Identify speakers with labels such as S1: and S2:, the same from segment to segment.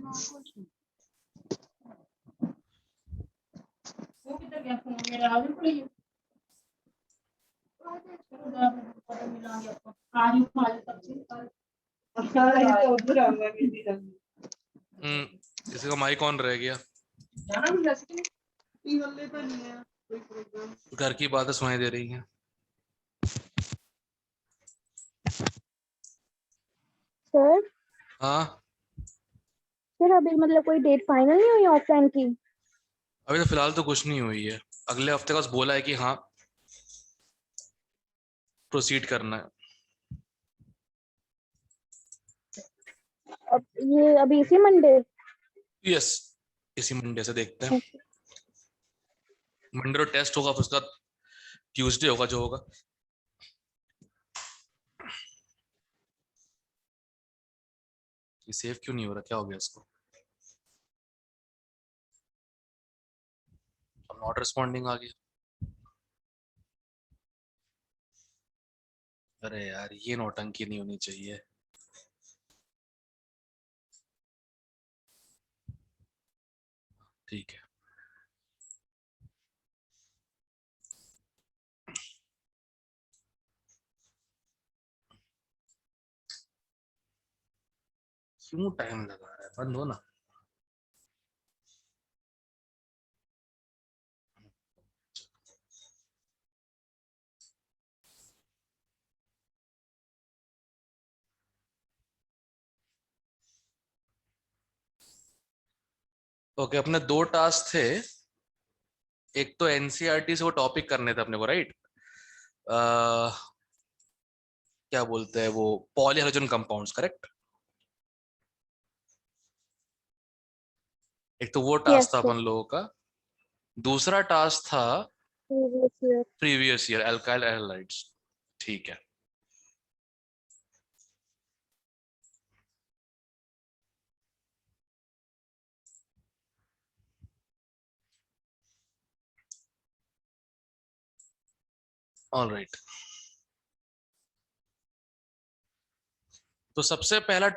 S1: वो किधर गया फोन मेरा आगे पड़ी है मिलांगे आपको आ रही हूं आज तक से उधर आऊंगा
S2: किसी का माइक ऑन रह गया।
S1: जाना भी जैसे ई वाले तो नहीं है कोई प्रोग्राम
S2: घर की बातें सुनाई दे रही हैं।
S3: सर
S2: हाँ
S3: सर अभी मतलब कोई डेट फाइनल नहीं हुई ऑफलाइन की?
S2: अभी तो फिलहाल तो कुछ नहीं हुई है। अगले हफ्ते का बस बोला है कि हाँ प्रोसीड करना है।
S3: अब ये अभी इसी मंडे?
S2: यस इसी मंडे से देखते हैं। मंडे को टेस्ट होगा फिर उसका ट्यूसडे होगा जो होगा। ये सेव क्यों नहीं हो रहा, क्या हो गया इसको? नॉट रिस्पॉन्डिंग आ गया। अरे यार ये नौटंकी नहीं होनी चाहिए। ठीक है क्यों टाइम लगा रहा है, बंद हो ना। ओके अपने दो टास्क थे। एक तो एनसीईआरटी से वो टॉपिक करने थे अपने को, राइट? क्या बोलते हैं वो, पॉलीहाइड्रोजन कंपाउंड्स, करेक्ट? एक तो वो
S3: यस
S2: टास्क था
S3: सर।
S2: अपन लोगों का। दूसरा टास्क था
S3: previous
S2: previous year alkyl halides. ठीक है ऑलराइट। तो सबसे पहला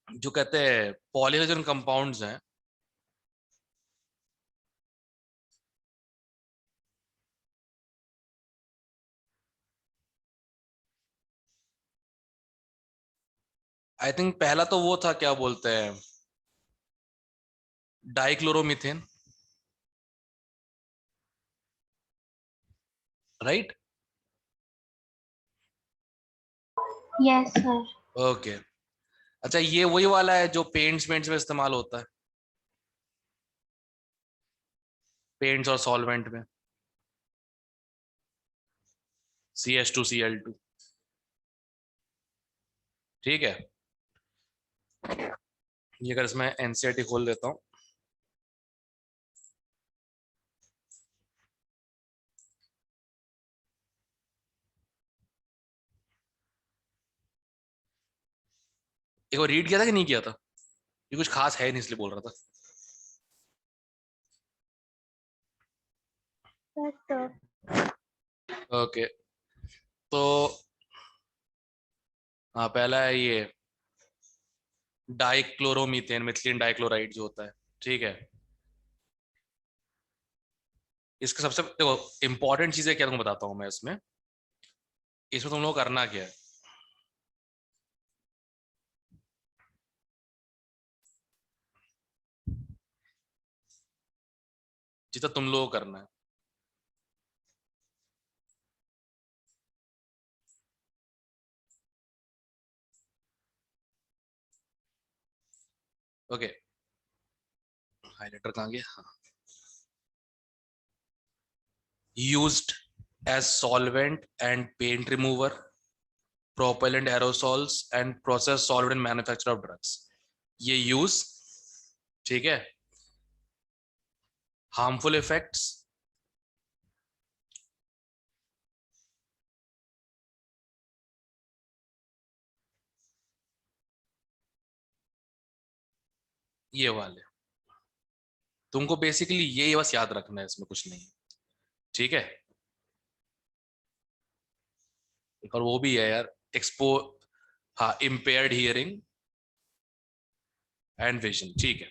S2: जो कहते हैं पॉलीहाइड्रोजन कंपाउंड्स हैं, आई थिंक पहला तो वो था, क्या बोलते हैं, dichloromethane, right?
S4: Yes sir.
S2: Okay अच्छा ये वही वाला है जो पेंट्स पेंट्स में इस्तेमाल होता है, पेंट्स और सॉल्वेंट में, CH2Cl2। ठीक है ये अगर इसमें एनसीईआरटी खोल देता हूँ। एक बार रीड किया था कि नहीं किया था? ये कुछ खास है नहीं इसलिए बोल रहा था।
S3: सर।
S2: ओके तो हाँ पहला है ये डाइक्लोरोमीथेन, मिथिलीन डाइक्लोराइड जो होता है। ठीक है इसका सबसे देखो इंपॉर्टेंट चीजें क्या तुमको बताता हूँ मैं इसमें। इसमें तुम लोग करना क्या है, जितना तुम लोग को करना है, ओके हाइलाइटर कहाँ गया? हाँ used as solvent and paint remover, propellant aerosols and process solvent in manufacture of drugs। ये यूज, ठीक है, हार्मफुल इफेक्ट्स, ये वाले तुमको बेसिकली ये बस याद रखना है, इसमें कुछ नहीं। ठीक है एक और वो भी है यार, एक्सपो, हाँ इम्पेयर्ड हियरिंग, एंड विजन। ठीक है,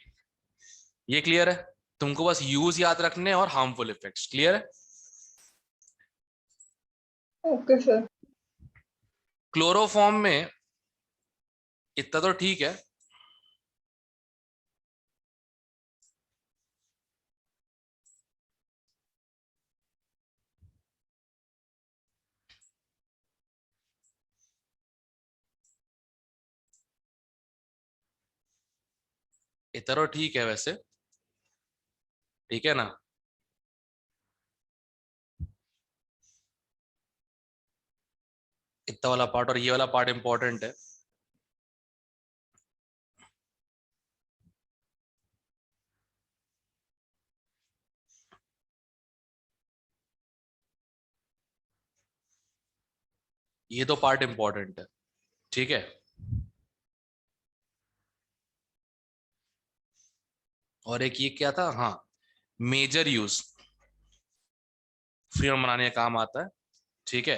S2: ये क्लियर है? तुमको बस यूज याद रखने और हार्मफुल इफेक्ट्स। क्लियर है?
S1: Okay sir.
S2: क्लोरोफॉर्म में इतना तो ठीक है। इतना तो ठीक है वैसे, ठीक है ना? इतना वाला पार्ट और ये वाला पार्ट इंपॉर्टेंट है। ये तो पार्ट इंपॉर्टेंट है, ठीक है। और एक ये क्या था, हाँ, मेजर यूज फ्रीडम बनाने का काम आता है, ठीक है।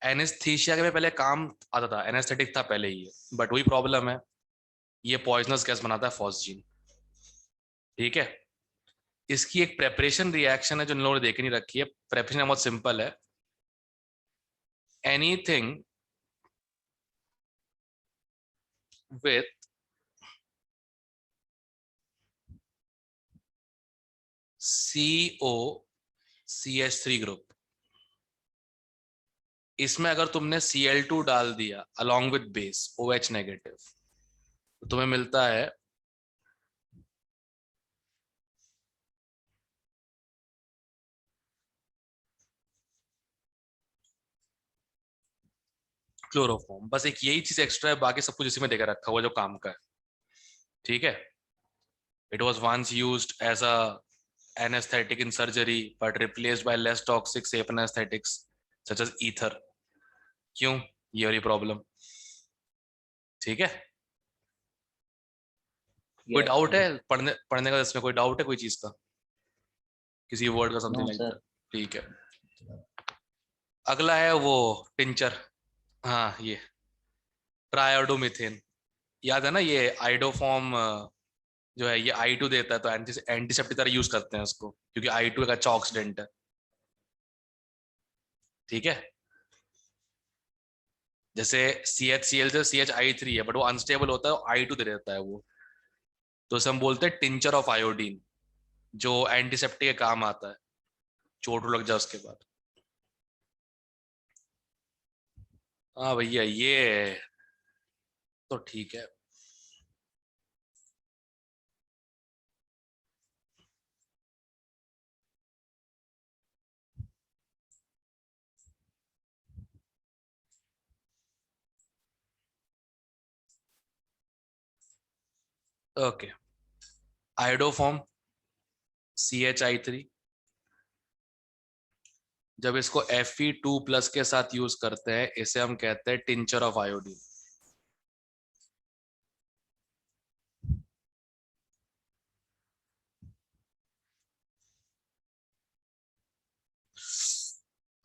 S2: एनेस्थीसिया के में पहले काम आता था, एनेस्थेटिक था पहले ये, बट वही प्रॉब्लम है, ये पॉइजनस गैस बनाता है फॉस्जीन, ठीक है। इसकी एक प्रेपरेशन रिएक्शन है जो इन लोगों ने देख नहीं रखी है। प्रेपरेशन बहुत सिंपल है। एनीथिंग विथ COCH3 ग्रुप, इसमें अगर तुमने Cl2 डाल दिया along with base OH negative, तो तुम्हें मिलता है क्लोरोफॉर्म। बस एक यही चीज एक्स्ट्रा है, बाकी सब कुछ इसी में देकर रखा हुआ जो काम का है, ठीक है। It was once used as a anesthetic in surgery but replaced by less toxic safe anesthetics such as ether। क्यों? ये वाली प्रॉब्लम, ठीक है। कोई डाउट है पढ़ने पढ़ने का इसमें? कोई डाउट है कोई चीज का, किसी वर्ड का, समथिंग लाइक दैट? ठीक है। अगला है वो टिंचर, हाँ ये ट्रायोडोमिथेन, याद है ना? ये आइडोफॉर्म जो है ये I2 देता है, तो एंटीसेप्टिक तरह यूज करते हैं उसको, क्योंकि I2 एक अच्छा ऑक्सीडेंट है, ठीक है। जैसे CHCl से CHI3 है, बट वो अनस्टेबल होता है, I2 दे देता है वो, तो उसे हम बोलते हैं टिंचर ऑफ आयोडीन, जो एंटीसेप्टिक के काम आता है चोट लग जाए उसके बाद। हाँ भैया, ये तो ठीक है। ओके, आयोडोफॉर्म CHI3, जब इसको Fe2+ के साथ यूज करते हैं, इसे हम कहते हैं टिंचर ऑफ आयोडीन।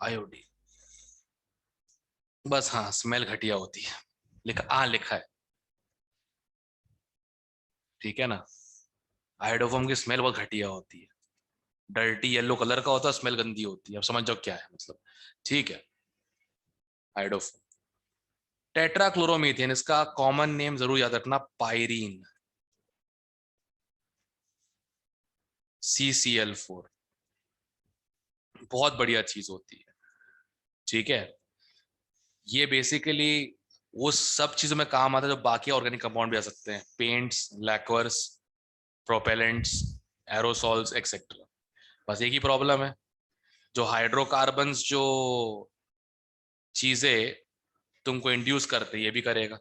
S2: आयोडीन, बस हाँ स्मेल घटिया होती है, लिखा है, ठीक है ना। आयोडोफॉर्म की स्मेल बहुत घटिया होती है, डर्टी येलो कलर का होता है, स्मेल गंदी होती है। अब समझ जाओ क्या है मतलब, ठीक है। आयोडोफॉर्म। टेट्राक्लोरोमीथेन, इसका कॉमन नेम जरूर याद रखना, पायरीन, CCl4, बहुत बढ़िया चीज होती है, ठीक है। ये बेसिकली वो सब चीजों में काम आता है जो बाकी ऑर्गेनिक कंपाउंड भी आ सकते हैं, पेंट्स, लैक्वर्स, प्रोपेलेंट्स, एरोसॉल्स एक्सेट्रा। बस एक ही प्रॉब्लम है, जो हाइड्रोकार्बन्स जो चीजें तुमको इंड्यूस करते हैं, ये भी करेगा।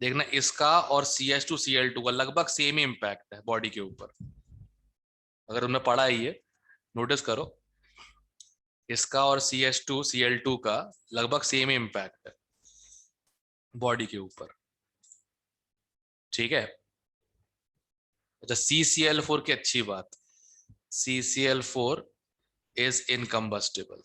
S2: देखना, इसका और CH2Cl2 का लगभग सेम ही इम्पैक्ट है बॉडी के ऊपर, अगर तुमने पढ़ा है ये, नोटिस करो, इसका और CH2Cl2 का लगभग सेम ही इम्पैक्ट है बॉडी के ऊपर, ठीक है। अच्छा, CCl4 की अच्छी बात, CCl4 is incombustible.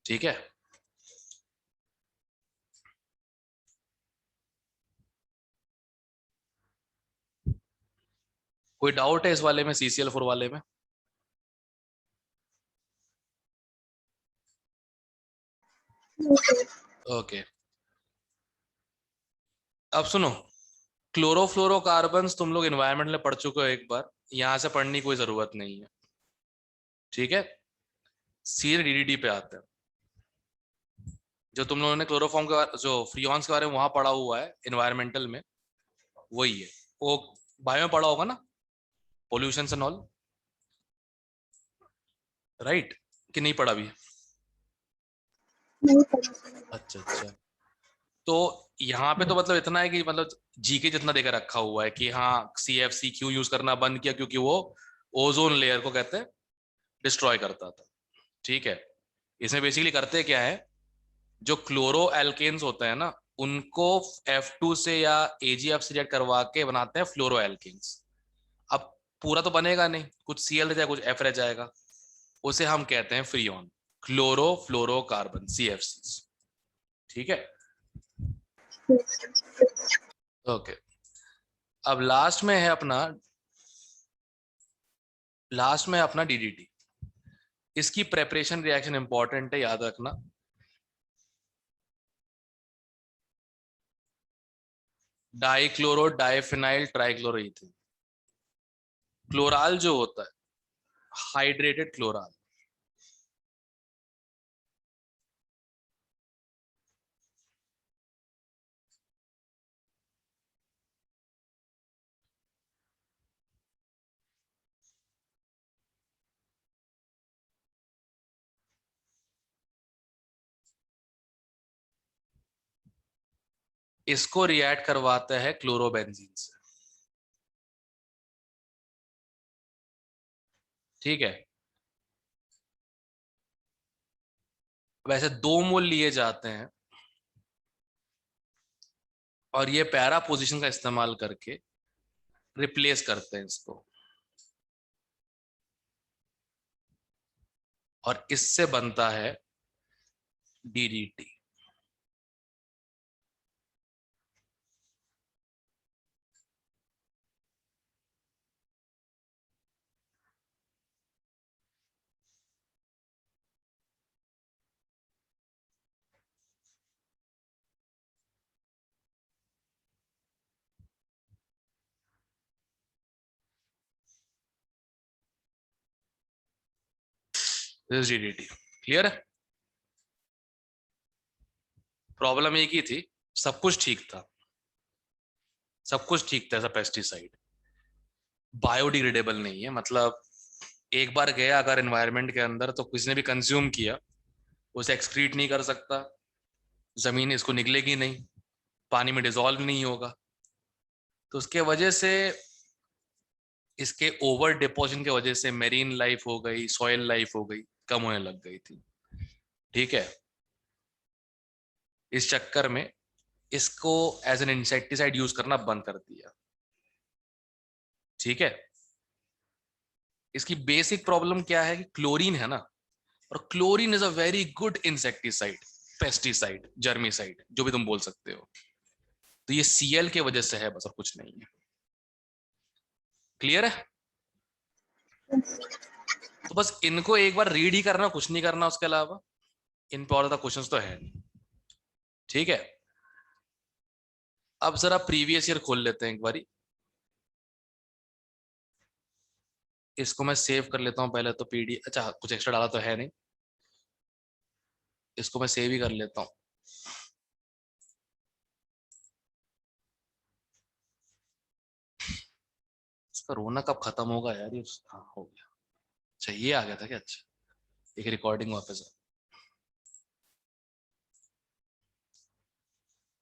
S2: ठीक है, कोई डाउट है इस वाले में, CCl4 वाले में? ओके, अब सुनो, क्लोरोफ्लोरोकार्बन्स तुम लोग एनवायरमेंट में पढ़ चुके हो एक बार, यहां से पढ़ने की कोई जरूरत नहीं है। ठीक है, सीधे DDT पे आते हैं। जो तुम लोगों ने क्लोरोफॉर्म के जो फ्रियॉन्स के बारे में वहां पढ़ा हुआ है एनवायरमेंटल में, वही है वो। बायो में पढ़ा होगा ना, पोल्यूशन एंड ऑल, राइट? कि नहीं पढ़ा भी?
S3: नहीं पता।
S2: अच्छा अच्छा, तो यहाँ पे तो मतलब इतना है कि मतलब जीके जितना देकर रखा हुआ है कि हाँ CFC क्यों यूज करना बंद किया, क्योंकि वो ओजोन लेयर को कहते हैं डिस्ट्रॉय करता था। ठीक है, इसमें बेसिकली करते क्या है, जो क्लोरो एल्केन्स होते हैं ना, उनको F2 से या AgF से रिएक्ट करवा के बनाते हैं फ्लोरो एल्केन्स। अब पूरा तो बनेगा नहीं, कुछ Cl रह जाएगा, कुछ F रह जाएगा, उसे हम कहते हैं फ्रियोन, क्लोरो फ्लोरोकार्बन, CFCs। ठीक है, ओके। अब लास्ट में अपना DDT। इसकी प्रेपरेशन रिएक्शन इंपॉर्टेंट है, याद रखना। Dichloro diphenyl ट्राइक्लोरोइथेन। क्लोराल जो होता है, हाइड्रेटेड क्लोराल, इसको रिएक्ट करवाता है क्लोरोबेंजीन से। ठीक है, वैसे 2 मोल लिए जाते हैं और ये पैरा पोजीशन का इस्तेमाल करके रिप्लेस करते हैं इसको, और इससे बनता है DDT। DDT क्लियर है? प्रॉब्लम एक ही थी, सब कुछ ठीक था, सब कुछ ठीक था, ऐसा पेस्टिसाइड बायोडिग्रेडेबल नहीं है। मतलब एक बार गया अगर एनवायरनमेंट के अंदर, तो किसी ने भी कंज्यूम किया, उसे एक्सक्रीट नहीं कर सकता, जमीन इसको निकलेगी नहीं, पानी में डिजोल्व नहीं होगा, तो उसके वजह से, इसके ओवर डिपोजिशन के वजह से मेरीन लाइफ हो गई, सॉइल लाइफ हो गई, कम होने लग गई थी। ठीक है, इस चक्कर में इसको एज एन इंसेक्टिसाइड यूज करना बंद कर दिया। ठीक है, इसकी बेसिक प्रॉब्लम क्या है कि क्लोरीन है ना, और chlorine is a very good insecticide, pesticide, germicide, जो भी तुम बोल सकते हो। तो ये Cl के वजह से है, बस और कुछ नहीं है। क्लियर है? तो बस इनको एक बार रीड ही करना, कुछ नहीं करना उसके अलावा, इन पे और ज्यादा क्वेश्चंस तो है नहीं। ठीक है, अब जरा प्रीवियस ईयर खोल लेते हैं एक बारी। इसको मैं सेव कर लेता हूं पहले तो, PD, अच्छा कुछ एक्स्ट्रा डाला तो है नहीं, इसको मैं सेव ही कर लेता हूं। इसका रोना कब खत्म होगा यार ये? हाँ हो गया। अच्छा ये आ गया था क्या? अच्छा, एक रिकॉर्डिंग वापस है।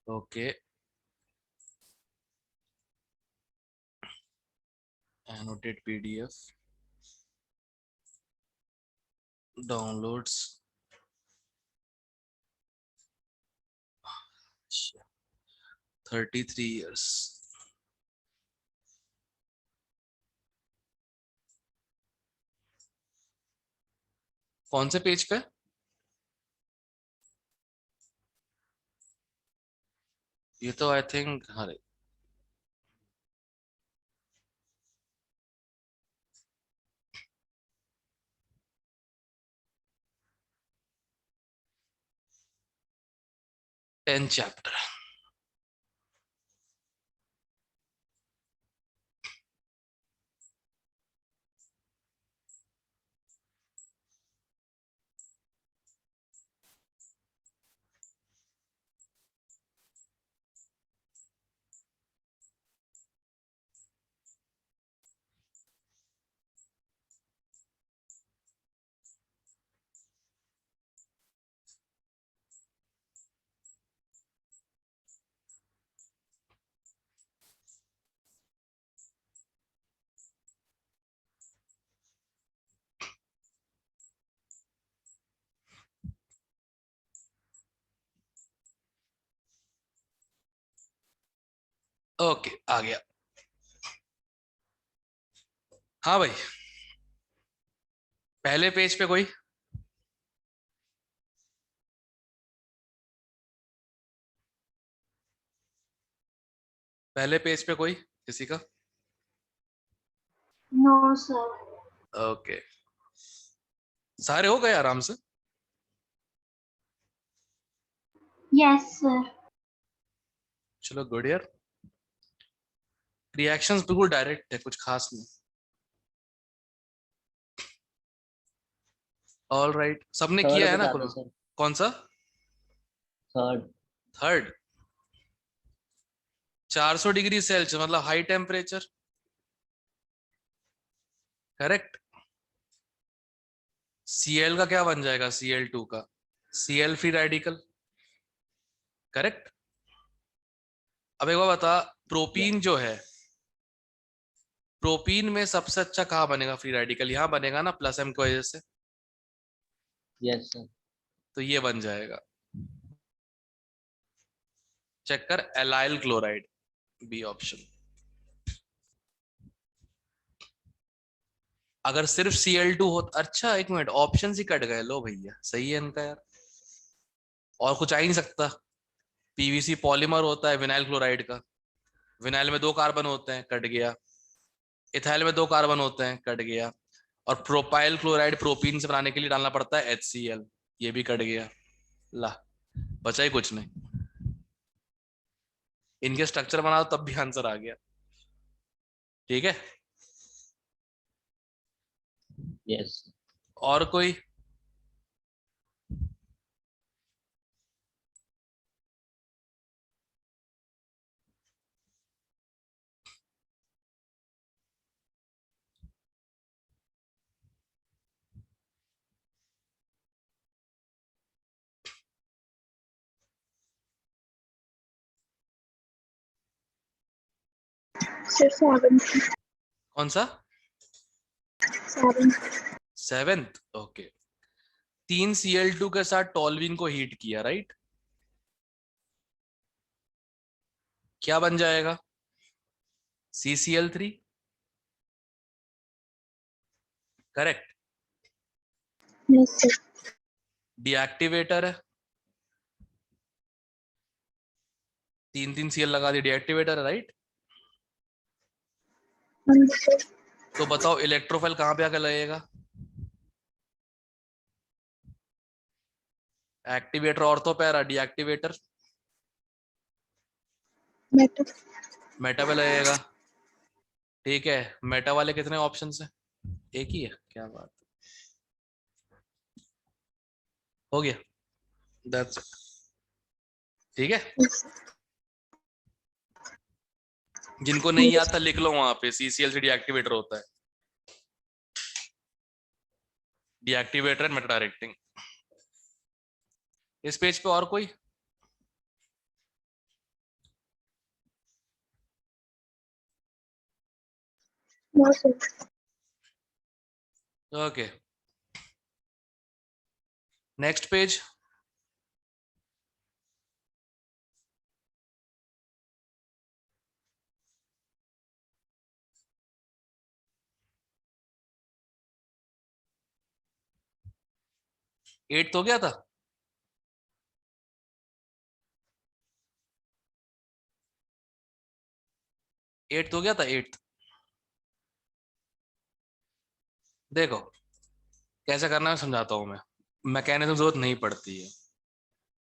S2: Okay, annotate PDF, downloads, 33 years. कौन से पेज पे? ये तो आई थिंक, हाँ, 10th chapter. ओके, आ गया। हाँ भाई, पहले पेज पे कोई? पहले पेज पे कोई किसी का?
S4: No, sir.
S2: ओके, सारे हो गए आराम से?
S4: Yes, sir.
S2: चलो, गुड यार। रिएक्शंस बिल्कुल डायरेक्ट है, कुछ खास नहीं। ऑल राइट, सबने
S5: थर्ड
S2: किया है ना
S5: बता
S2: कुल?
S5: दो सर।
S2: कौन सा?
S5: थर्ड।
S2: थर्ड। 400 डिग्री सेल्सियस मतलब हाई टेम्परेचर, करेक्ट। Cl का क्या बन जाएगा? Cl2 का Cl फ्री रेडिकल, करेक्ट। अब एक बार बता, प्रोपीन जो है, प्रोपीन में सबसे अच्छा कहाँ बनेगा फ्री रेडिकल? यहाँ बनेगा ना, प्लस m की वजह से।
S5: Yes sir.
S2: तो ये बन जाएगा, चेक कर, एलाइल क्लोराइड, बी ऑप्शन। अगर सिर्फ Cl2 हो, अच्छा एक मिनट, ऑप्शन ही कट गए, लो भैया, सही है इनका यार, और कुछ आ ही नहीं सकता। पीवीसी पॉलीमर होता है विनाइल क्लोराइड का, विनाइल में 2 कार्बन होते हैं, कट गया। इथाइल में 2 कार्बन होते हैं, कट गया। और प्रोपाइल क्लोराइड प्रोपीन से बनाने के लिए डालना पड़ता है HCl, ये भी कट गया। ला, बचा ही कुछ नहीं। इनके स्ट्रक्चर बना दो तब भी आंसर आ गया, ठीक है।
S5: यस।
S2: और कोई?
S3: सर 7
S2: कौन सा?
S3: 7
S2: 7th, ओके। 3 Cl2 के साथ टॉल्यूइन को हीट किया, राइट? क्या बन जाएगा? CCl3, correct.
S3: Yes sir
S2: deactivator है, 3 Cl लगा दी, डीएक्टिवेटर है, राइट? तो बताओ इलेक्ट्रोफाइल कहां पे आकर लगेगा? Activator ortho para, deactivator
S3: meta
S2: meta पे लगेगा, ठीक है। मेटा वाले कितने ऑप्शन है? एक ही है, क्या बात, हो गया, दैट्स इट, ठीक है। जिनको नहीं याद था लिख लो, वहां पे CCl से डीएक्टिवेटर होता है, डीएक्टिवेटर एंड मेटा डायरेक्टिंग। इस पेज पे और कोई?
S3: No sir
S2: okay, next page. 8 हो गया था। एट हो गया था, 8। देखो कैसे करना है समझाता हूं मैं। मैकेनिज्म जरूरत नहीं पड़ती है।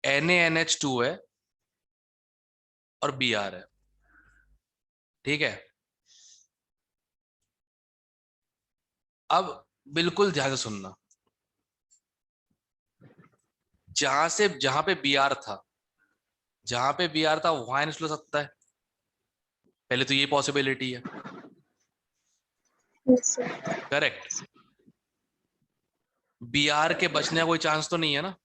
S2: NaNH2 है और Br है, ठीक है। अब बिल्कुल ध्यान से सुनना, जहां पे Br था, जहां पे Br था वहां NH2 हो सकता है। पहले तो ये पॉसिबिलिटी है,
S3: Yes, sir.
S2: करेक्ट। Br के बचने का कोई चांस तो नहीं है ना,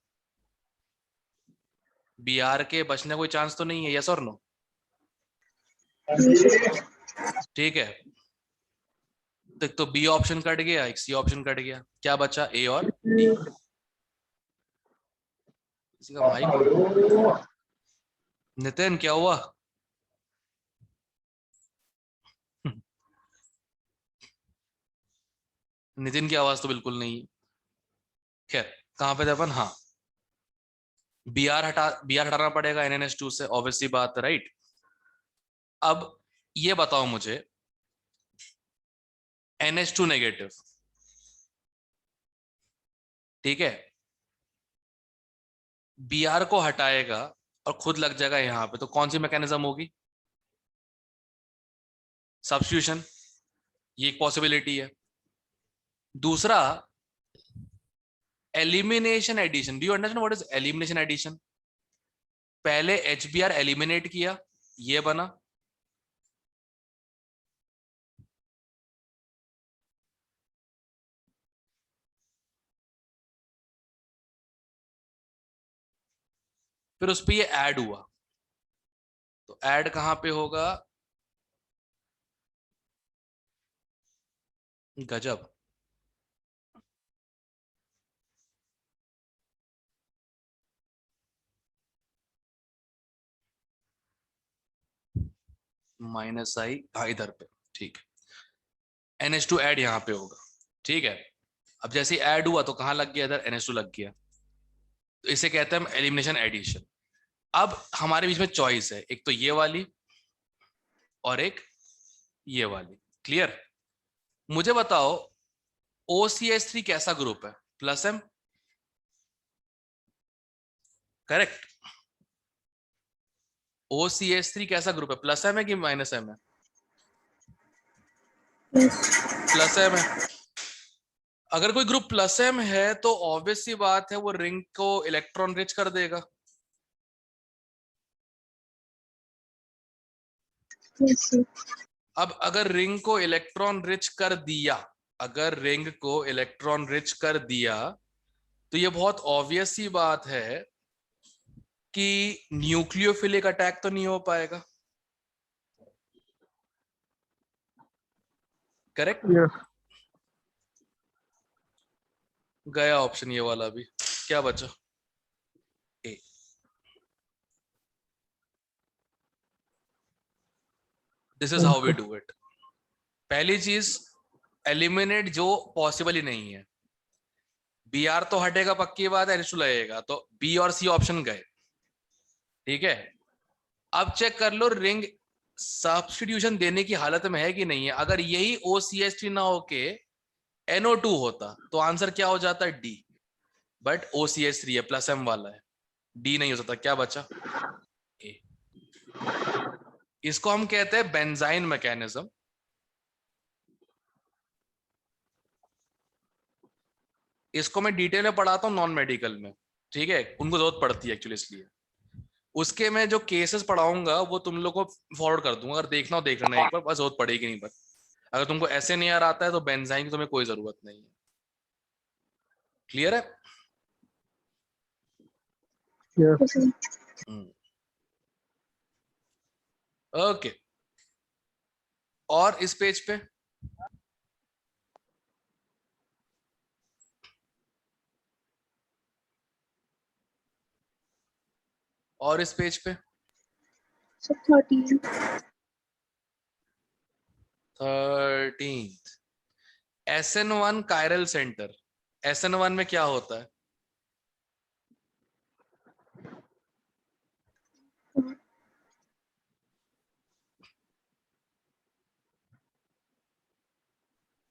S2: Br के बचने का कोई चांस तो नहीं है, यस और नो? ठीक है, तो एक तो बी ऑप्शन कट गया, एक सी ऑप्शन कट गया, क्या बचा? ए और डी। किसी का माइक ऑन? नितिन क्या हुआ? नितिन की आवाज तो बिल्कुल नहीं है। खैर, कहां पे थे अपन? हाँ, बी आर हटाना पड़ेगा NaNH2 से, ऑब्वियसली बात है, राइट। अब ये बताओ मुझे, NH2 नेगेटिव, ठीक है, Br को हटाएगा और खुद लग जाएगा यहां पे, तो कौन सी मैकेनिज्म होगी? सब्स्टिट्यूशन, ये एक पॉसिबिलिटी है। दूसरा, elimination addition. Do you understand what is elimination addition? पहले HBr एलिमिनेट किया, ये बना, फिर उस पर ये ऐड हुआ, तो ऐड कहां पे होगा? गजब। माइनस आई, हाँ इधर पे, ठीक है। NH2 ऐड यहां पे होगा, ठीक है। अब जैसे ऐड हुआ तो कहां लग गया? इधर NH2 लग गया, तो इसे कहते हैं हम एलिमिनेशन एडिशन। अब हमारे बीच में चॉइस है, एक तो ये वाली और एक ये वाली, क्लियर? मुझे बताओ OCH3 कैसा ग्रुप है? Plus M, correct. OCH3 कैसा ग्रुप है? प्लस M है कि माइनस M है? प्लस M है। अगर कोई ग्रुप प्लस M है तो ऑब्वियस सी बात है वो रिंग को इलेक्ट्रॉन रिच कर देगा।
S3: Yes, sir.
S2: अब अगर रिंग को इलेक्ट्रॉन रिच कर दिया, अगर रिंग को इलेक्ट्रॉन रिच कर दिया, तो ये बहुत ऑब्वियस सी बात है कि न्यूक्लियोफिलिक अटैक तो नहीं हो पाएगा, करेक्ट?
S6: Yes.
S2: गया ऑप्शन ये वाला भी, क्या बचा? A. This is how we do it. पहली चीज, एलिमिनेट जो पॉसिबल ही नहीं है। Br तो हटेगा पक्की बात है, NH2 लगेगा, तो बी और सी ऑप्शन गए, ठीक है। अब चेक कर लो रिंग सब्स्टिट्यूशन देने की हालत में है कि नहीं है। अगर यही OCH3 ना होके NO2 होता तो आंसर क्या हो जाता? डी। बट OCH3 है, प्लस M वाला है, डी नहीं हो सकता, क्या बचा? ए। इसको हम कहते हैं बेंजाइन मैकेनिज्म। इसको मैं डिटेल में पढ़ाता हूँ नॉन मेडिकल में, ठीक है, उनको जरूरत पड़ती है एक्चुअली, इसलिए उसके मैं जो केसेस पढ़ाऊंगा वो तुम लोग को फॉरवर्ड कर दूंगा, अगर देखना हो देख लेना एक बार, बस जरूरत पड़ेगी नहीं। पर अगर तुमको ऐसे नहीं यार आता है तो बेंजाइन की तुम्हें कोई जरूरत नहीं है, क्लियर है?
S6: Yes.
S3: Yes, sir.
S2: ओके, और इस पेज पे और इस पेज पे
S3: So 13.
S2: 13th SN1 chiral centre. SN1 में क्या होता है?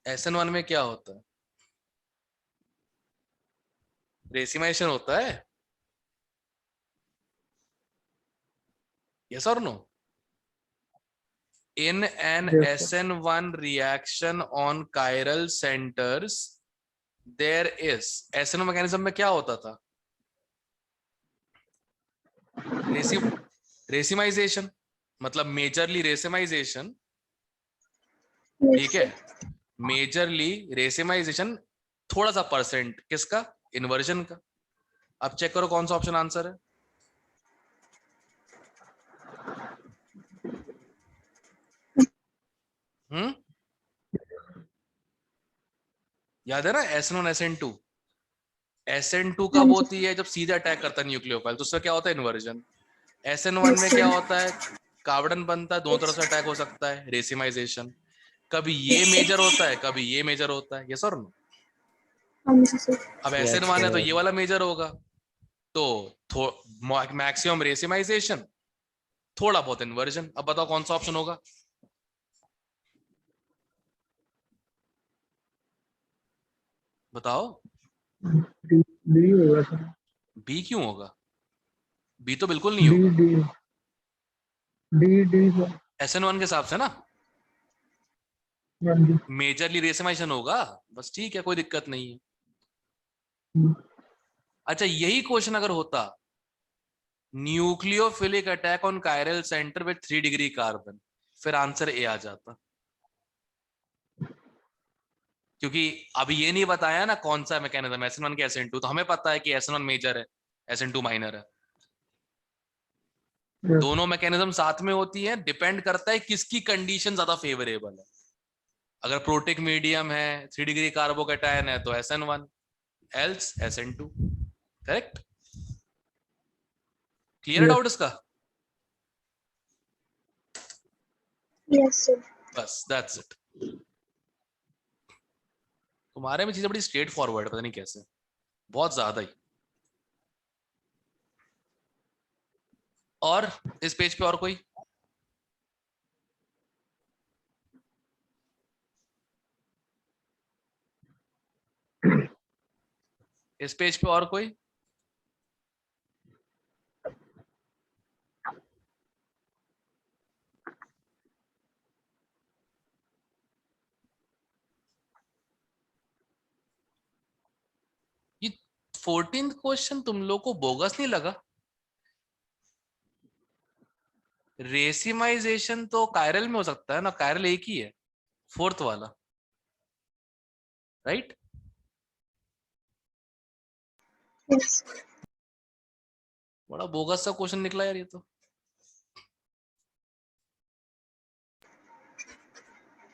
S2: SN1 में क्या होता है? रेसिमाइजेशन होता है, यस और no? In an
S6: Yes, sir.
S2: SN1 reaction on chiral centers, there is SN1 mechanism में क्या होता था? रेसी रेसिमाइजेशन, मतलब मेजरली रेसिमाइजेशन, ठीक है, मेजरली रेसिमाइजेशन, थोड़ा सा परसेंट किसका? इन्वर्जन का। अब चेक करो कौन सा ऑप्शन आंसर है। हम्म, याद है ना SN1 SN2? SN2
S3: हाँ
S2: कब
S3: जी
S2: होती है? जब सीधे अटैक करता है न्यूक्लियोफाइल, तो उसका क्या होता है? इन्वर्जन। SN1 में क्या होता है? कार्बन बनता है, दोनों तरफ से अटैक हो सकता है, रेसिमाइजेशन। कभी ये मेजर होता है, कभी ये मेजर होता है, यस और नो?
S3: हाँ जी सर।
S2: अब
S5: Yes,
S2: SN1 है तो
S5: sir.
S2: ये वाला मेजर होगा, तो मैक्सिमम रेसिमाइजेशन, थोड़ा बहुत इन्वर्जन। अब बताओ कौन सा ऑप्शन होगा? बताओ।
S6: डी डी होगा सर।
S2: बी क्यों होगा? बी तो बिल्कुल नहीं
S6: डी
S2: होगा।
S6: D D D sir.
S2: SN1 के हिसाब से ना
S6: हाँ जी।
S2: मेजरली रेसिमाइजेशन होगा, बस ठीक है, कोई दिक्कत नहीं है।
S6: हम्म,
S2: अच्छा, यही क्वेश्चन अगर होता nucleophilic attack on chiral centre with 3 degree carbon, फिर आंसर ए आ जाता। क्योंकि अभी ये नहीं बताया ना कौन सा मैकेनिज्म, SN1 के SN2, तो हमें पता है कि SN1 मेजर है, SN2 माइनर है।
S6: yes,
S2: दोनों मैकेनिज्म साथ में होती है, डिपेंड करता है किसकी कंडीशन ज्यादा फेवरेबल है। अगर प्रोटिक मीडियम है, 3 डिग्री कार्बोकेटायन है, तो SN1, else SN2। Correct? Clear
S6: yes.
S2: Doubt इसका?
S3: Yes sir.
S2: बस दैट्स इट। तुम्हारे में चीजें बड़ी स्ट्रेट फॉरवर्ड, पता नहीं कैसे, बहुत ज्यादा ही। और इस पेज पे और कोई? इस पेज पे और कोई? ये 14th क्वेश्चन तुम लोग को बोगस नहीं लगा? रेसिमाइजेशन तो कायरल में हो सकता है ना, कायरल एक ही है, फोर्थ वाला, राइट?
S3: यस
S2: बड़ा बोगस सा क्वेश्चन निकला यार ये तो।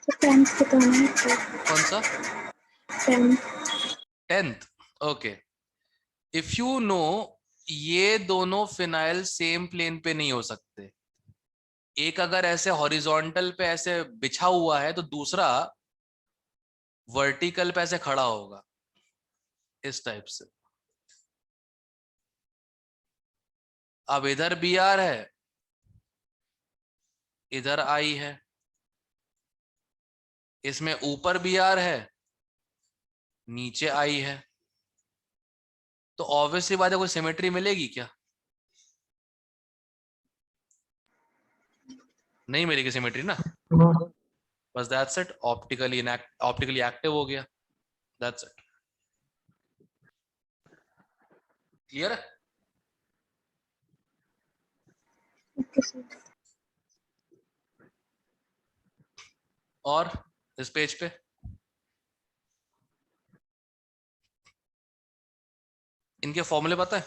S3: सर। 10th बताना है तो
S2: कौन सा?
S3: 10th।
S2: 10th। Okay, if you know ये दोनों फिनाइल सेम प्लेन पे नहीं हो सकते, एक अगर ऐसे हॉरिजॉन्टल पे ऐसे बिछा हुआ है तो दूसरा वर्टिकल पे ऐसे खड़ा होगा, इस टाइप से। अब इधर बी आर है, इधर आई है, इसमें ऊपर बी आर है, नीचे आई है, तो ऑब्वियसली बात है कोई सिमेट्री मिलेगी क्या? नहीं मिलेगी सिमेट्री ना।
S6: हाँ,
S2: बस दैट्स इट, ऑप्टिकली एक्टिव हो गया, दैट्स इट। क्लियर है?
S3: Okay sir.
S2: और इस पेज पे इनके फॉर्मूले पता है?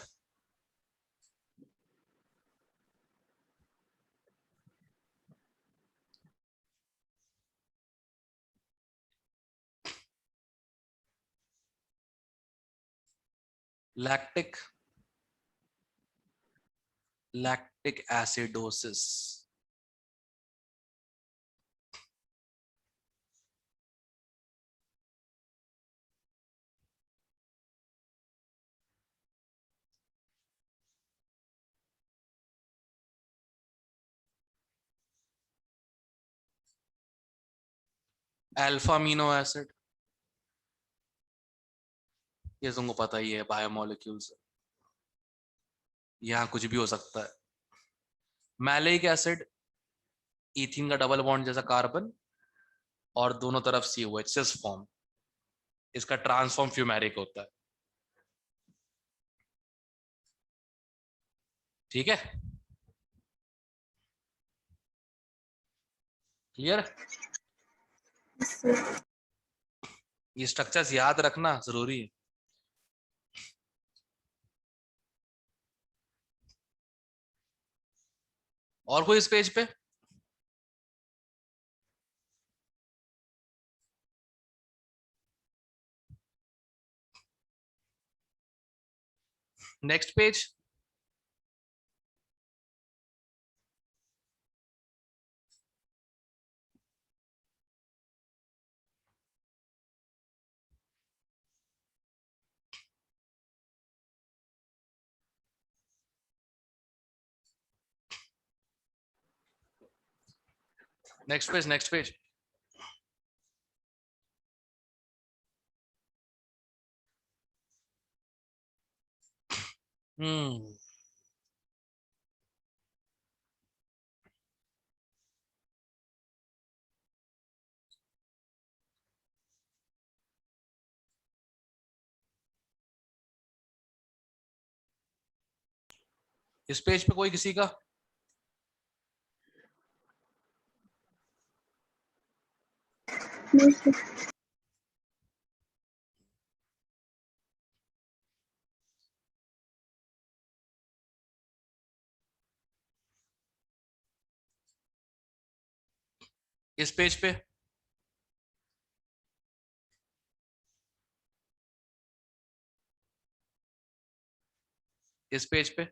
S2: Lactic lactic acidosis. Alpha amino acid, ये तुमको पता ही है, बायोमोलिक्यूल्स। यहाँ कुछ भी हो सकता है। मैलिक एसिड, इथीन का डबल बॉन्ड जैसा कार्बन और दोनों तरफ COH, सिस फॉर्म। इसका ट्रांसफॉर्म फ्यूमेरिक होता है। ठीक है, क्लियर? ये स्ट्रक्चर्स याद रखना जरूरी है। और कोई इस पेज पे? Next page. Next page, next page. हम्म, इस पेज पे कोई किसी का?
S3: No, sir.
S2: इस पेज पे? इस पेज पे?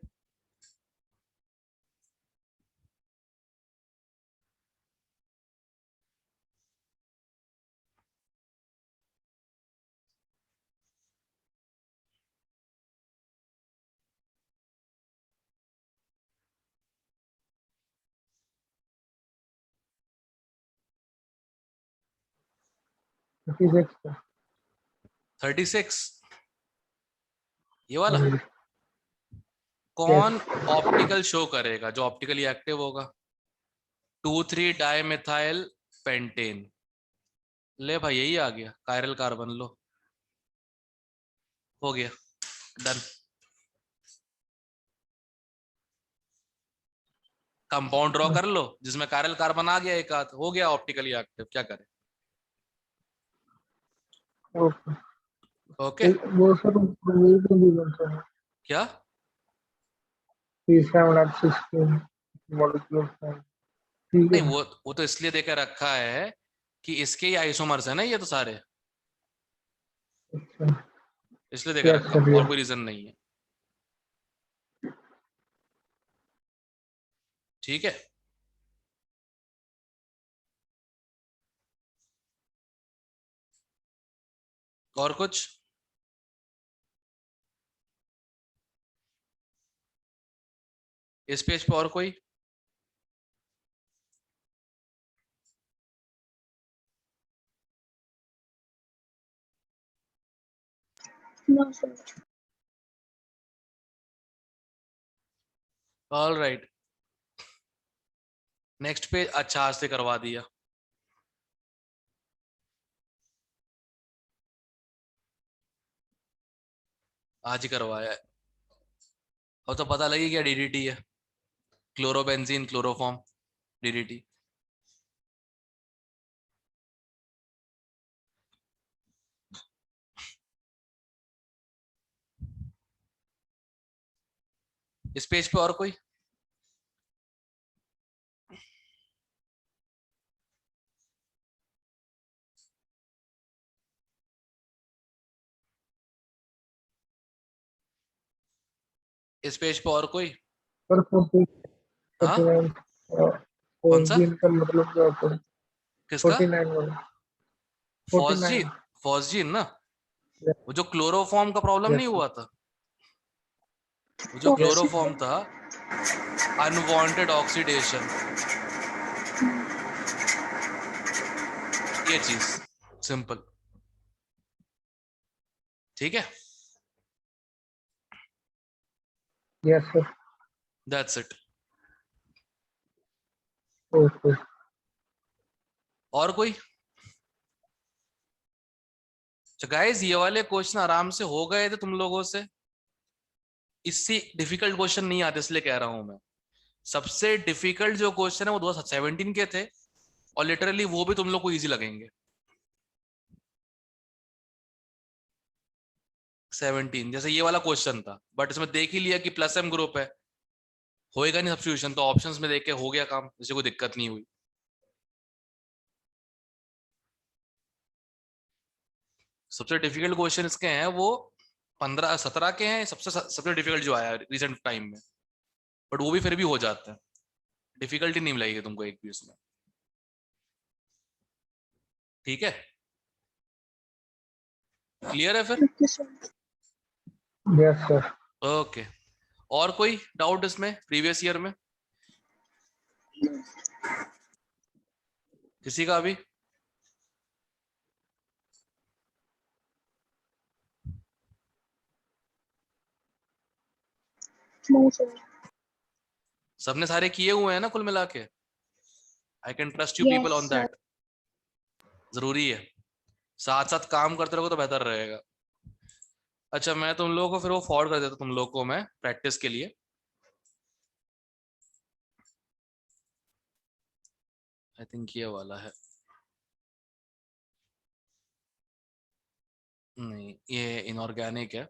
S6: फिजिक्स का।
S2: 36, ये वाला।
S6: हाँ जी।
S2: कौन ऑप्टिकल शो करेगा? जो ऑप्टिकली एक्टिव होगा। 2,3 डाइमेथाइल पेंटेन। ले भाई, यही आ गया, कायरल कार्बन। लो, हो गया, डन। कंपाउंड ड्रॉ कर लो जिसमें कायरल कार्बन आ गया, एक आध हो गया ऑप्टिकली एक्टिव। क्या करें?
S6: ओके।
S2: ओके।
S6: वो सर ये भी बनता है।
S2: क्या?
S6: C7H16 molecule. ठीक
S2: नहीं,
S6: है।
S2: वो तो इसलिए देकर रखा है कि इसके ही आइसोमर्स है ना ये तो सारे,
S6: अच्छा।
S2: इसलिए देकर
S6: यस
S2: रखा है,
S6: सर,
S2: और
S6: यस।
S2: कोई रीजन नहीं है। ठीक है, और कुछ? इस पेज पे और कोई?
S3: No, sir.
S2: All right, next page. अच्छा, आज से करवा दिया। आज ही करवाया है। और तो पता लगी क्या DDT है? Chlorobenzene chloroform, DDT। इस पेज पे और कोई? इस पेज पे और कोई?
S6: सर 40
S2: हाँ,
S6: 49
S2: कौन सा?
S6: जीन का मतलब क्या होता है?
S2: किसका?
S6: 49 वाला।
S2: फॉस्जीन।
S6: 49।
S2: फॉस्जीन ना, वो जो क्लोरोफॉर्म का प्रॉब्लम नहीं
S6: यस
S2: हुआ था, वो जो
S6: यस।
S2: क्लोरोफॉर्म था, अनवांटेड ऑक्सीडेशन, ये चीज सिंपल, ठीक है,
S6: Yes, sir.
S2: That's it.
S6: Okay.
S2: और कोई? गाइस ये वाले क्वेश्चन आराम से हो गए थे तुम लोगों से, इससे डिफिकल्ट क्वेश्चन नहीं आते, इसलिए कह रहा हूं मैं। सबसे डिफिकल्ट जो क्वेश्चन है वो 2017 के थे, और लिटरली वो भी तुम लोग को इजी लगेंगे। 17 जैसे ये वाला क्वेश्चन था, बट इसमें देख ही लिया कि प्लस एम ग्रुप है, होएगा नहीं सब्स्टिट्यूशन, तो ऑप्शंस में देख के हो गया काम, जिसे कोई दिक्कत नहीं हुई। सबसे डिफिकल्ट क्वेश्चन इसके हैं वो 15-17 के हैं, सबसे डिफिकल्ट जो आया रिसेंट टाइम में, बट वो भी फिर भी हो जाता है, डिफिकल्टी नहीं मिलेगी तुमको एक भी उसमें, ठीक है, क्लियर है फिर?
S3: Okay sir.
S6: Yes, sir.
S2: Okay, और कोई डाउट इसमें प्रीवियस ईयर में किसी का अभी?
S3: No sir.
S2: सबने सारे किए हुए हैं ना कुल मिला के? I can trust you people
S3: yes
S2: on
S3: sir.
S2: That. जरूरी है, साथ साथ काम करते रहोगे तो बेहतर रहेगा। अच्छा, मैं तुम लोगों को फिर वो फॉरवर्ड कर देता, तुम लोगों को मैं प्रैक्टिस के लिए। आई थिंक ये वाला है, नहीं ये इनऑर्गेनिक है,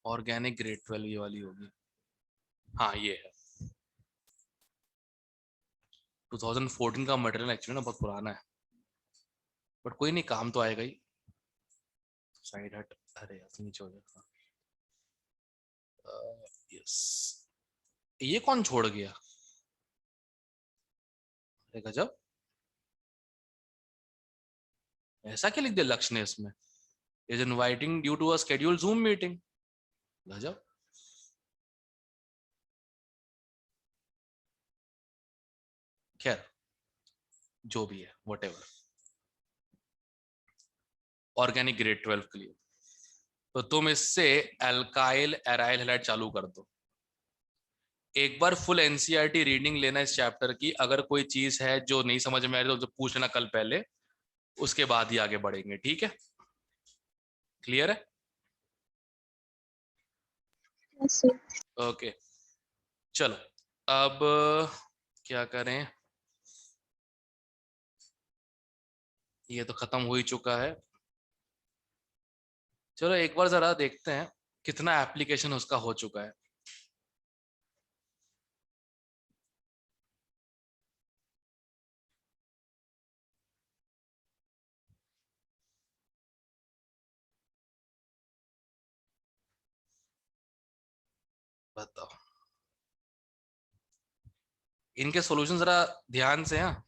S2: ऑर्गेनिक ग्रेड 12 ये वाली होगी, हाँ ये है। 2014 का मटेरियल एक्चुअली ना बहुत पुराना है, बट कोई नहीं, काम तो आएगा ही। साइड हट, अरे यार नीचे हो जाएगा। यस, ये कौन छोड़ गया? अरे गजब, ऐसा क्या लिख दिया लक्ष्य ने इसमें? Is inviting due to a schedule Zoom meeting. गजब, खैर जो भी है वट एवर। ऑर्गेनिक ग्रेड 12 के लिए तो तुम इससे एल्काइल एराइल हैलाइड चालू कर दो। एक बार फुल एनसीईआरटी रीडिंग लेना इस चैप्टर की, अगर कोई चीज है जो नहीं समझ में आ रही तो पूछ लेना कल पहले, उसके बाद ही आगे बढ़ेंगे, ठीक है, क्लियर है?
S3: Yes sir.
S2: ओके, चलो अब क्या करें, ये तो खत्म हो ही चुका है। चलो एक बार जरा देखते हैं कितना एप्लीकेशन उसका हो चुका है। बताओ, इनके सॉल्यूशन जरा ध्यान से, हाँ,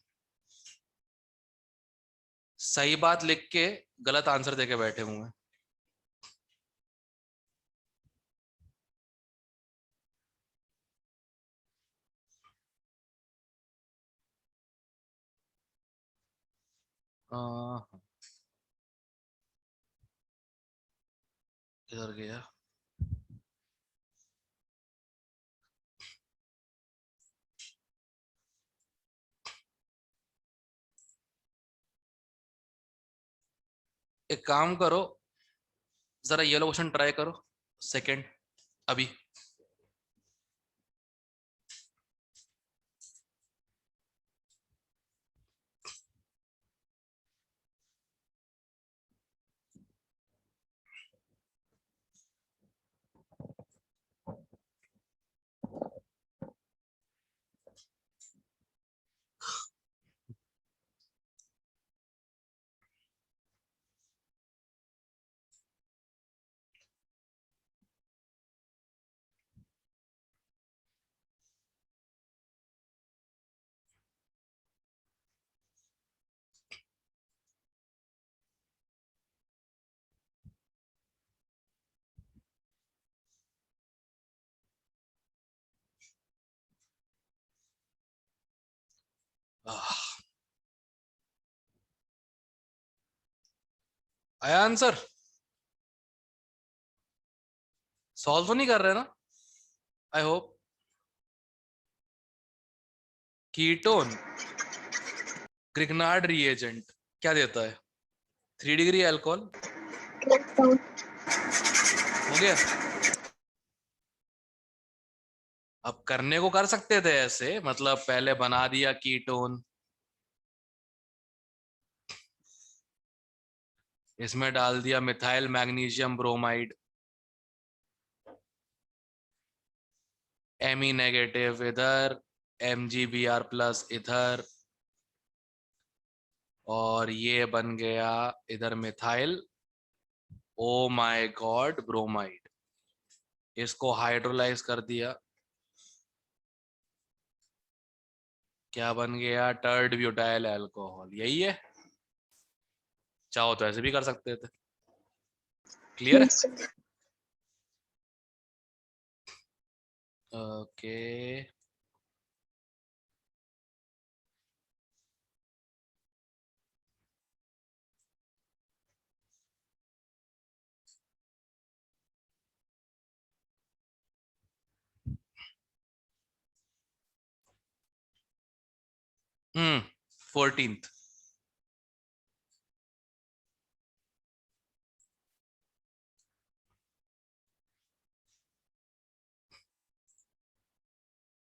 S2: सही बात लिख के गलत आंसर देके बैठे हुए हैं। किधर गया? एक काम करो, जरा ये क्वेश्चन ट्राई करो, सेकंड अभी। आया आंसर? सॉल्व तो नहीं कर रहे ना? I hope. Ketone Grignard reagent क्या देता है? 3 डिग्री अल्कोहल। हो गया। अब करने को कर सकते थे ऐसे, मतलब पहले बना दिया कीटोन, इसमें डाल दिया मिथाइल मैग्नीशियम ब्रोमाइड, एमी नेगेटिव इधर, MgBr प्लस इधर, और ये बन गया इधर methyl, oh my god, bromide. इसको हाइड्रोलाइज कर दिया, क्या बन गया? Tert butyl alcohol. यही है। चाहो तो ऐसे भी कर सकते थे। क्लियर है?
S3: Yes, sir.
S2: ओके। हम्म 14th।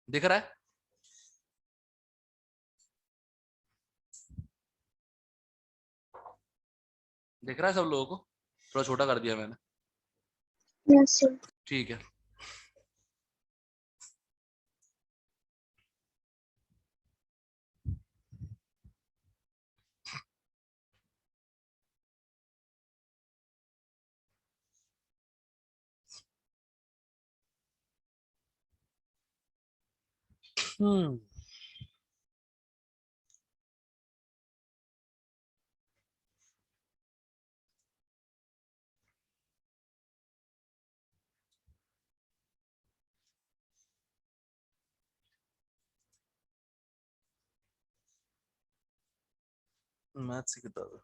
S2: दिख रहा है? दिख रहा है सब लोगों को? थोड़ा छोटा कर दिया मैंने।
S3: Yes, sir.
S2: ठीक है। हम्म मैथ्स की किताब है।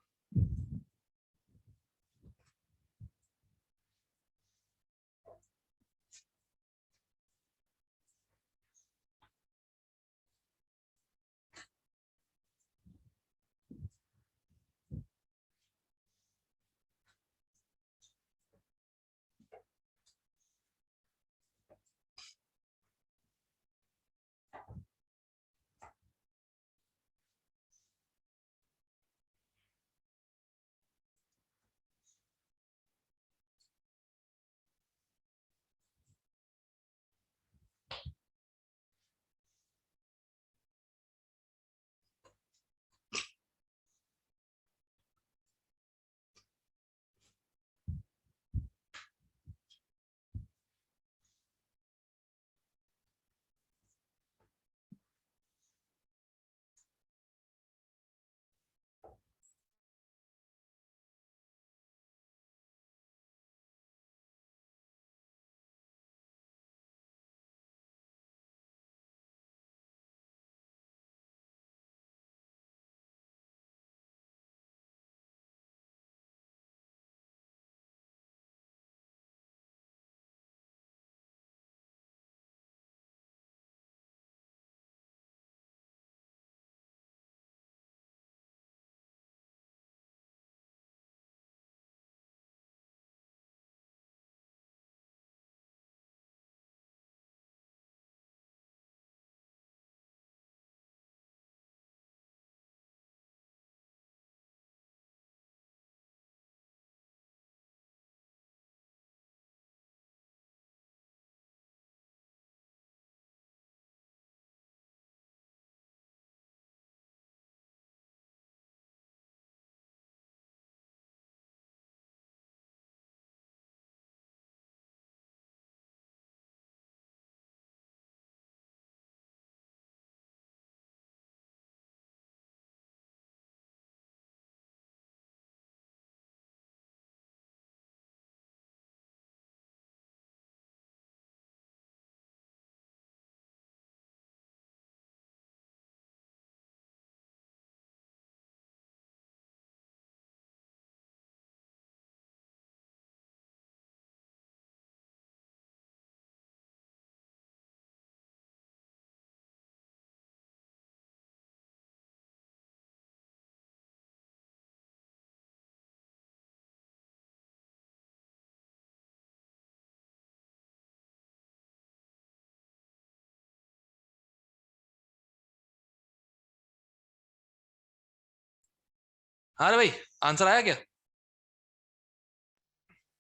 S2: हाँ रे भाई, आंसर आया क्या?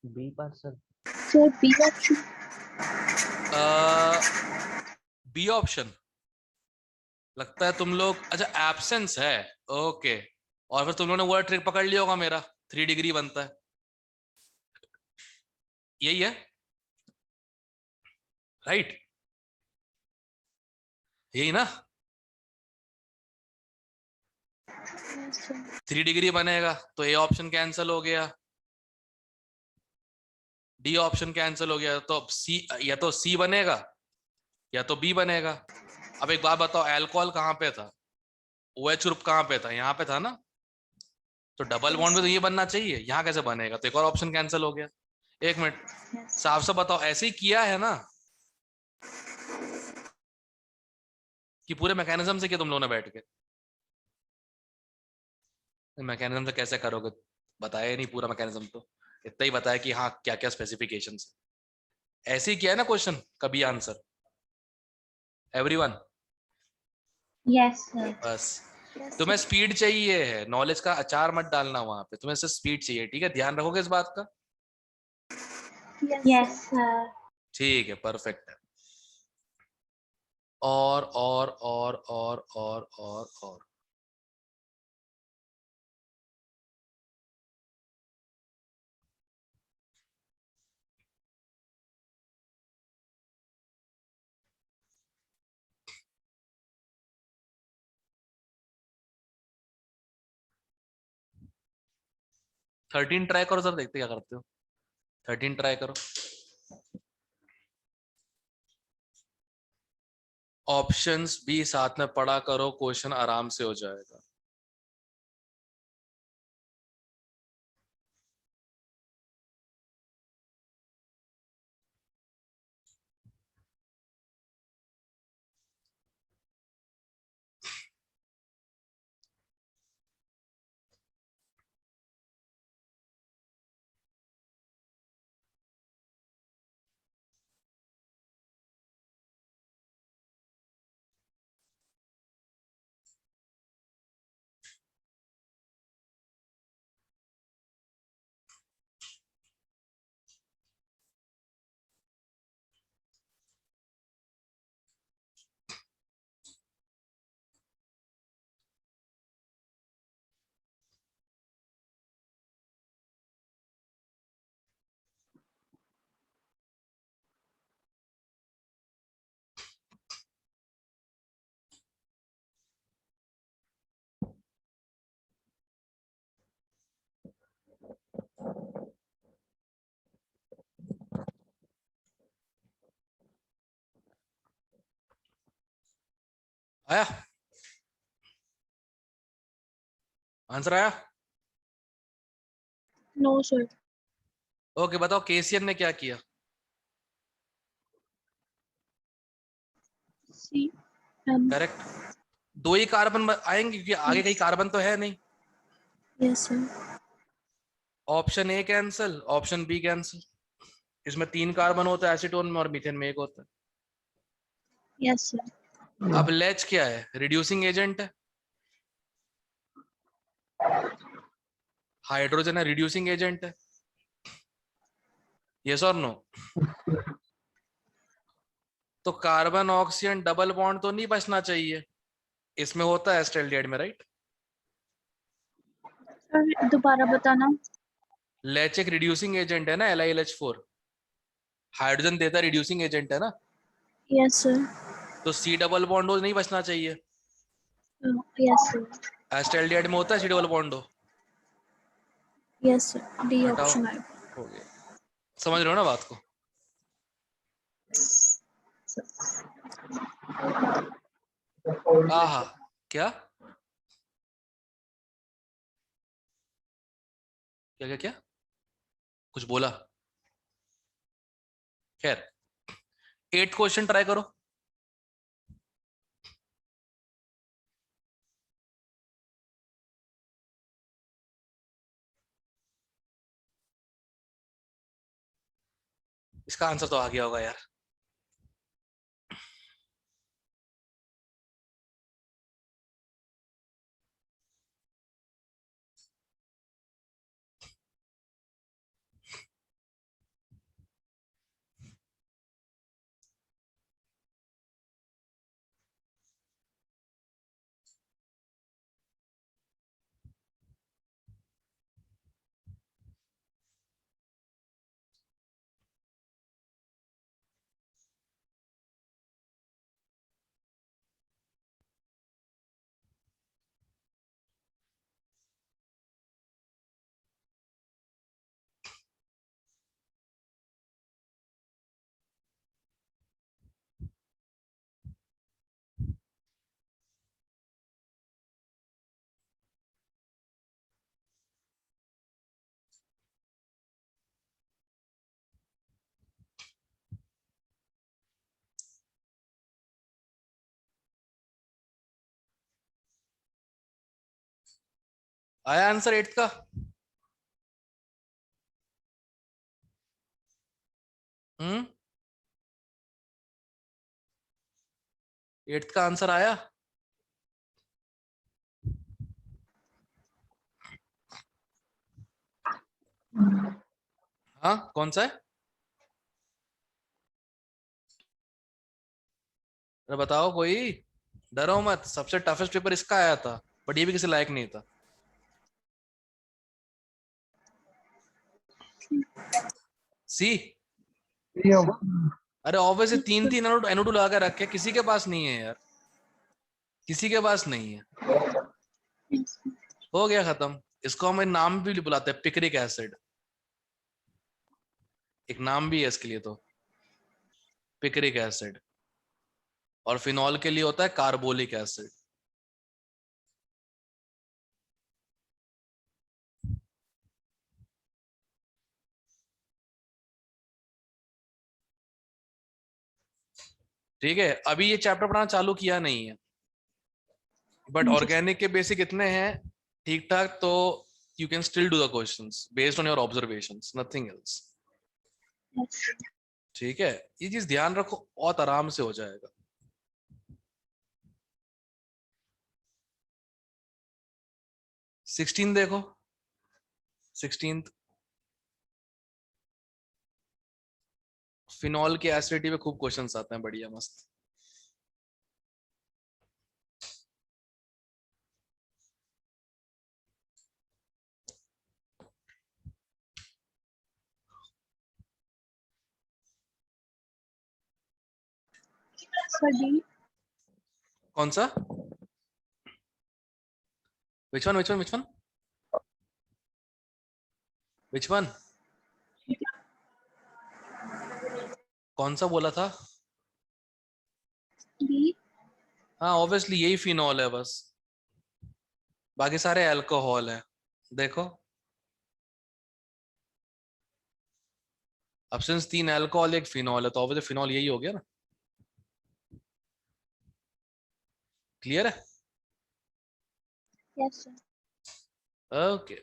S5: बी पास sir.
S3: Sir B option.
S2: B option लगता है तुम लोग, अच्छा एब्सेंस है, ओके। और फिर तुम लोगों ने वर्ड ट्रिक पकड़ लिया होगा मेरा, 3 डिग्री बनता है, यही है राइट, यही ना? 3 डिग्री बनेगा तो ए ऑप्शन कैंसिल हो गया, डी ऑप्शन कैंसिल हो गया, तो सी, या तो सी बनेगा या तो बी बनेगा। अब एक बात बताओ, अल्कोहल कहाँ पे था? OH ग्रुप कहाँ पे था? यहाँ पे था ना, तो डबल बॉन्ड में तो ये बनना चाहिए, यहाँ कैसे बनेगा? तो एक और ऑप्शन कैंसिल हो गया। एक मिनट, साफ साफ बताओ, ऐसे ही किया है ना कि पूरे मैकेनिज्म से किया तुम लोगों ने बैठ के? मैकेनिज्म से कैसे करोगे, बताया ही नहीं पूरा मैकेनिज्म, तो इतना ही बताया कि हाँ क्या क्या स्पेसिफिकेशन है, ऐसे ही किया है ना क्वेश्चन कभी आंसर, एवरीवन?
S4: Yes, sir.
S2: बस तुम्हें स्पीड चाहिए है, नॉलेज का अचार मत डालना वहां पे, तुम्हें सिर्फ स्पीड चाहिए, ठीक है? ध्यान रखोगे इस बात का?
S4: Yes, sir.
S2: ठीक है, परफेक्ट है। और 13 ट्राई करो सर, देखते क्या करते हो। 13 ट्राई करो। ऑप्शंस भी साथ में पढ़ा करो, क्वेश्चन आराम से हो जाएगा। आया आंसर? आया?
S3: No sir.
S2: ओके, बताओ केसीएन ने क्या किया?
S3: C M.
S2: करेक्ट, 2 ही कार्बन आएंगे क्योंकि आगे कहीं कार्बन तो है नहीं।
S3: Yes sir.
S2: Option A cancel, option B cancel. इसमें 3 कार्बन होता है एसीटोन में, और मीथेन में 1 होता है।
S3: Yes sir.
S2: अब लेच क्या है? रिड्यूसिंग एजेंट है, हाइड्रोजन है, रिड्यूसिंग एजेंट है, यस और नो? तो कार्बन ऑक्सीजन डबल बॉन्ड तो नहीं बचना चाहिए, इसमें होता है एस्टैल्डिहाइड में, राइट?
S3: सर दोबारा बताना।
S2: लेच एक रिड्यूसिंग एजेंट है ना, LiLH4, हाइड्रोजन देता है, रिड्यूसिंग एजेंट है ना,
S3: यस सर।
S2: तो C डबल बॉन्ड हो नहीं बचना चाहिए।
S3: Yes sir.
S2: एस्टैल्डिहाइड में होता है C डबल बॉन्ड हो।
S3: यस सर, डी
S2: हटाओ,
S3: ऑप्शन आएगा।
S2: हो गया। समझ रहे हो ना बात को? आहा, क्या क्या क्या क्या कुछ बोला? खैर, 8 क्वेश्चन ट्राई करो। इसका आंसर तो आ गया होगा यार। आया आंसर 8th का? हम्म, 8th का आंसर आया? हाँ, कौन सा है? अरे बताओ कोई, डरो मत, सबसे टफेस्ट पेपर इसका आया था, बट ये भी किसी लायक नहीं था। सी। अरे ऑब्वियसली तीन तीन NO2 लगा के रखे, किसी के पास नहीं है यार, किसी के पास नहीं है। हो गया खत्म। इसको हम नाम भी बुलाते हैं, पिक्रिक एसिड। एक नाम भी है इसके लिए तो, पिक्रिक एसिड। और फिनॉल के लिए होता है कार्बोलिक एसिड। ठीक है, अभी ये चैप्टर पढ़ाना चालू किया नहीं है, बट ऑर्गेनिक के बेसिक इतने हैं ठीक ठाक, तो you can still do the questions based on your observations, nothing else. ठीक है, ये चीज ध्यान रखो, बहुत आराम से हो जाएगा। सिक्सटीन देखो, 16th फिनॉल की एसिडिटी पे खूब क्वेश्चंस आते हैं, बढ़िया मस्त।
S3: Sir D.
S2: कौन सा? which one which one which one which one? कौन सा बोला था?
S3: डी।
S2: हाँ ऑब्वियसली यही फिनॉल है बस, बाकी सारे अल्कोहल है। देखो अब सिंस 3 अल्कोहल 1 फिनॉल है, तो ऑब्वियसली फिनॉल यही हो गया ना। क्लियर है?
S3: Yes sir.
S2: ओके।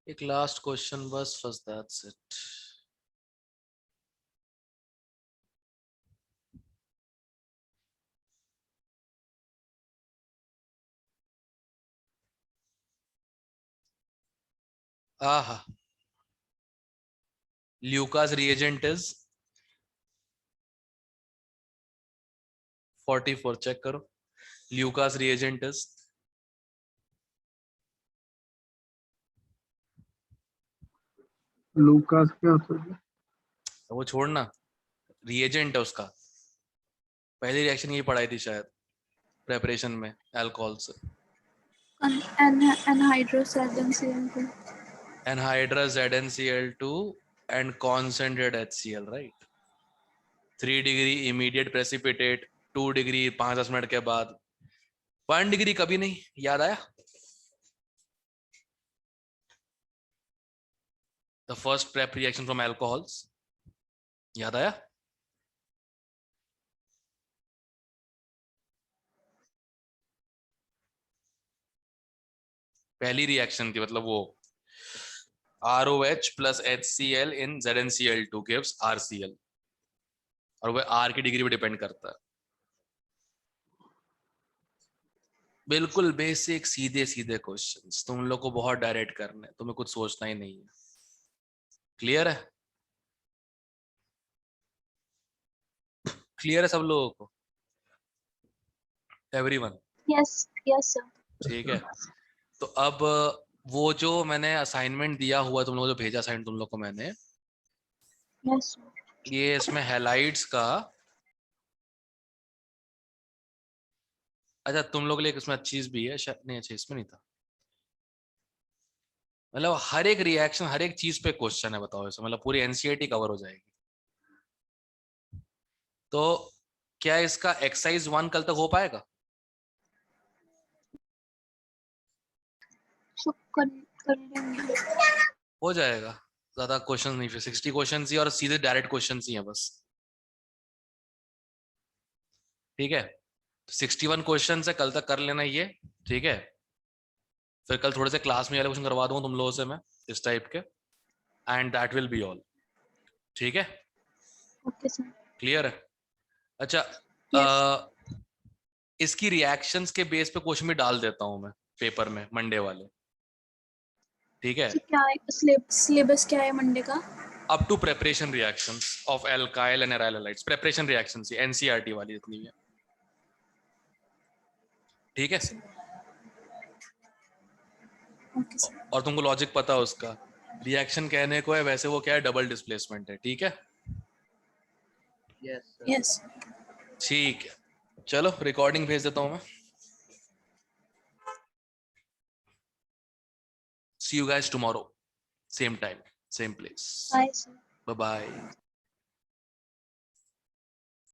S2: एक लास्ट क्वेश्चन बस, फर्स्ट दैट्स इट। आहा, ल्यूकास रिएजेंट इज 44, चेक करो। ल्यूकास रिएजेंट इज
S6: लूकास क्या होता है?
S2: वो छोड़ना, रिएजेंट है उसका। पहली रिएक्शन यही पढ़ाई थी शायद प्रेपरेशन में अल्कोहल से।
S3: anhydrous NaCl2.
S2: anhydrous ZnCl2 and concentrated HCl, right? 3 degree immediate precipitate, 2 degree 5-10 minute के बाद, 1 डिग्री कभी नहीं। याद आया? The first prep reaction from alcohols, याद आया? पहली रिएक्शन थी, मतलब वो ROH plus HCl in ZnCl2 gives RCl, और वह R की डिग्री पे डिपेंड करता है। बिल्कुल बेसिक सीधे सीधे क्वेश्चंस, तुम लोग को बहुत डायरेक्ट करने, तुम्हें कुछ सोचना ही नहीं है। क्लियर है? क्लियर है सब लोगों को? एवरीवन?
S3: Yes yes sir.
S2: ठीक है, तो अब वो जो मैंने असाइनमेंट दिया हुआ, तुम लोगों को जो भेजा असाइनमेंट तुम लोग को मैंने,
S3: यस सर।
S2: ये इसमें हैलाइड्स का, अच्छा तुम लोग के लिए इसमें चीज भी है शायद, नहीं अच्छा इसमें नहीं था, मतलब हर एक रिएक्शन हर एक चीज पे क्वेश्चन है, बताओ इसमें, मतलब पूरी NCERT कवर हो जाएगी। तो क्या इसका एक्सरसाइज 1 कल तक हो पाएगा?
S3: सो कर लेंगे।
S2: हो जाएगा, ज्यादा क्वेश्चन नहीं, फिर 60 क्वेश्चन ही और सीधे डायरेक्ट क्वेश्चन ही है बस। ठीक है, 61 क्वेश्चन है, कल तक कर लेना ये। ठीक है, फिर कल थोड़े से क्लास में वाले क्वेश्चन करवा दूंगा तुम लोगों से मैं, इस टाइप के, and that will be all. ठीक है,
S3: ओके सर।
S2: क्लियर है? अच्छा, इसकी रिएक्शंस के बेस पे क्वेश्चन भी डाल देता हूं मैं पेपर में मंडे वाले। ठीक है,
S3: सर क्या है सिलेबस, क्या है मंडे का?
S2: Up to preparation reactions of alkyl and aryl halides, preparation reactions, ये एनसीईआरटी वाली जितनी भी है। ठीक है,
S3: ओके सर।
S2: और तुमको लॉजिक पता है उसका, रिएक्शन कहने को है, वैसे वो क्या है, डबल डिस्प्लेसमेंट है। ठीक है,
S3: यस।
S2: ठीक है, चलो रिकॉर्डिंग भेज देता हूं मैं। See you guys tomorrow, same time, same place.
S3: Bye sir.
S2: Bye bye.